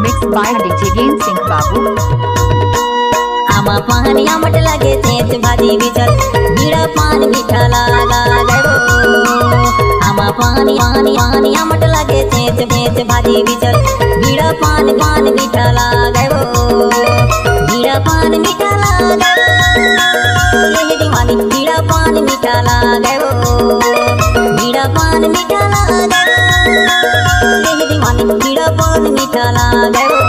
Mix by DJ गेम सिंह बाबू। आमा पानी आमट लगे तेज भाजी बिचल बीड़ा पान मीठा लागा गयो। आमा पानी पानी पानी आमट लगे तेज तेज भाजी बिचल बीड़ा पान पान मीठा लागा गयो। बीड़ा पान मीठा लागा ये दीवानी बीड़ा पान मीठा लागा गयो। बीड़ा पान मीठा लागा ये दीवानी बीड़ा पान मीठा लागा गयो।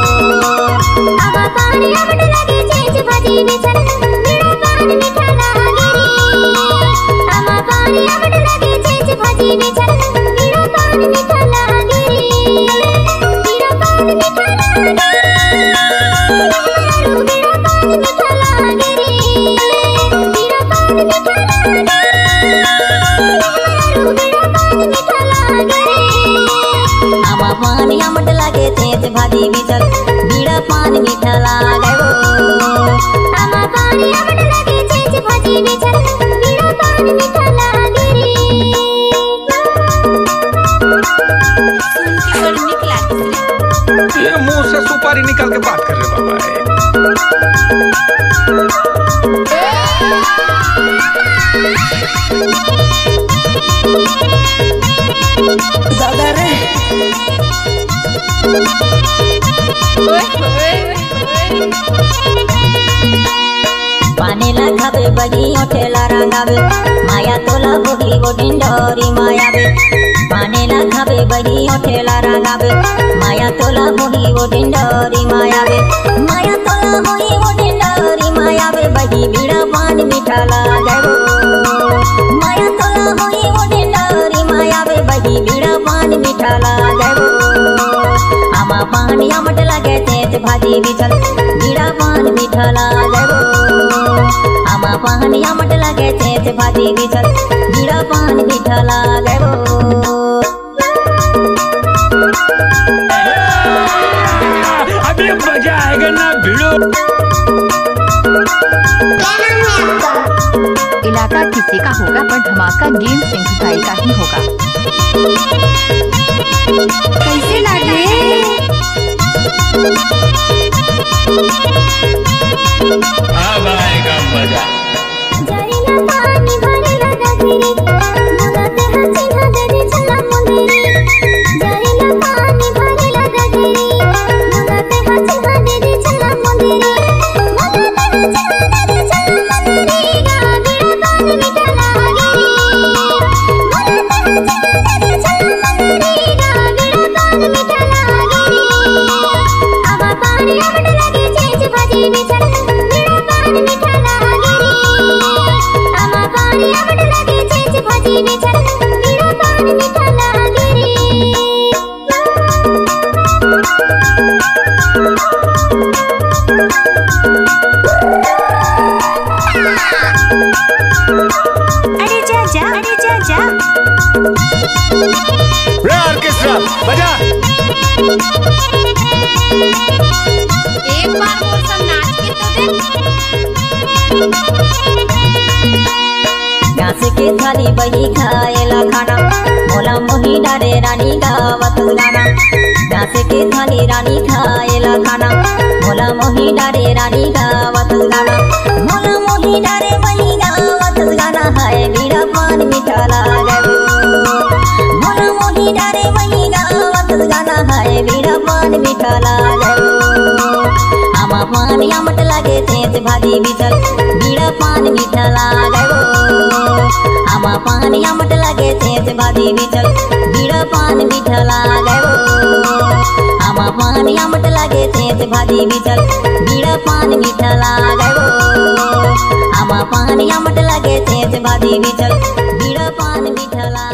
आमा पानी आमट लगे तेज भाजी बिचल बीड़ा पान मीठा लागे रे। आमा पानी आमट लगे तेज भाजी बिचल बीड़ा पान मीठा लागे रे। बीड़ा पान मीठा लागे बीड़ा पान मीठा लागे रे। बीड़ा पान मीठा लागे बीड़ा पान मीठा लागे रे। आमा पानी आमट लगे तेज भाजी बिचल बीड़ा पान मीठा लागा गयो। आमा पानी आमट लगे तेज भाजी बिचल बीड़ा पान मीठा लागे रे। सुन के बड़ निक लागत रे। ये मुंह से सुपारी निकाल के बात कर रहे बाबा। दादा रे पानी लगावे बगी ओठेला रंगावे माया तोला बोगी गोटिन डोरी मायावे। पानी लगावे बगी ओठेला रंगावे माया तोला बोगी गोटिन डोरी मायावे। माया तोला बोगी गोटिन डोरी मायावे बगी बीड़ा पान मीठा लागा गयो। माया तोला बोगी गोटिन डोरी मायावे बगी बीड़ा पान मीठा लागा गयो। आमा पानी आमट लगे तेज भाजी बिचल बीड़ा पान मीठा लागा गयो। आमा पानी आमट लगे तेज भाजी बिचल बीड़ा पान मीठा लागा गयो। अभी मजा आएगा ना भिड़ो। इलाका किसी का होगा पर धमाका गेम सिंह भाई का ही होगा। कैसे लागे अब आएगा मजा। जरिना पानी भरेला गगरी मुगते हसी हदरी चला मुंदरी। जरिना पानी भरेला गगरी मुगते हसी हदरी चला मुंदरी। मुगते हसी हदरी चला मुंदरी गा बीड़ा पान मीठा लागे रे। मुगते हसी हदरी चला मुंदरी गा बीड़ा पान मीठा लागे रे। आमा पानी आमट लगे तेज भाजी बिचल बीड़ा पान मीठा लागे रे। आमा पानी आमट लगे तेज भाजी बिचल बीड़ा पान मीठा लागे रे। अरे जा जा अरे जा जा रे ऑर्केस्ट्रा बजा। एक बार और सब नाच के तो देख। घास के थाली बही खाएला खाना मोला मोही डारे रानी गावत गाना। घास के थाली रानी खाएला खाना मोला मोही डारे रानी गावत गाना। मोला मोही डारे बही गावत गाना है बीड़ा पान मीठा लागा गयो। मोला मोही डारे बही गावत गाना है बीड़ा पान मीठा लागा गयो। आमा पानी आमट लगे तेज भाजी बिचल बीड़ा पान मीठा लागा गयो। आमा पानी आमट लगे तेज भाजी बिचल बीड़ा पान मीठा लागा गयो। आमा पानी आमट लगे तेज भाजी बिचल बीड़ा पान मीठा लागा गयो। आमा पानी आमट लगे तेज भाजी बिचल बीड़ा पान मीठा लागा